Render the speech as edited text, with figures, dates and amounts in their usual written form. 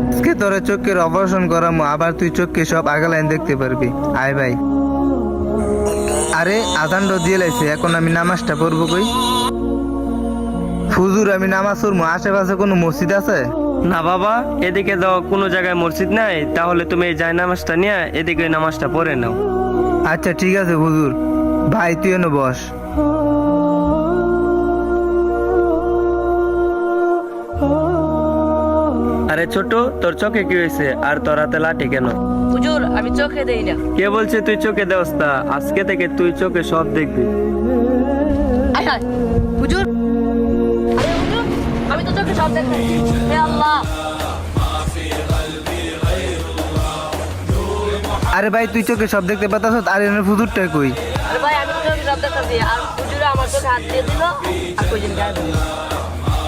আজকে তোরে চোখের অপারেশন করামো, আবার তুই চোখকে সব আগালাইন দেখতে পারবি। আয় ভাই। আরে আজানটা দিয়ে লাইছে, এখন আমি নামাজটা পড়বো কই? হুজুর আমি নামাজ পড়বো, আশেপাশে কোনো মসজিদ আছে? না বাবা, এদিকে দাও কোনো জায়গায় মসজিদ নাই, তাহলে তুমি এই জায় নামাজটা নিয়ে এদিকে নামাজটা পড়ে নাও। আচ্ছা ঠিক আছে হুজুর। ভাই তুই এনে বস। আরে ছোট, তোর চোখে কি হয়েছে আর তোর হাতে লাঠি কেন? হুজুর আমি চোখে দেই না। কে বলছে তুই চোখে দেওস না? আজকে থেকে তুই চোখে সব দেখবি। আয় হায় হুজুর, আরে হুজুর আমি তো চোখে সব দেখছি। হে আল্লাহ, আরে ভাই তুই চোখে সব দেখতে পাতাস, আর এনে হুজুরটা কই? আরে ভাই আমি তো চোখে সব দেখছি, আর হুজুরে আমার চোখে হাত দিয়ে দিল আর কই যেন গায়ে দিল।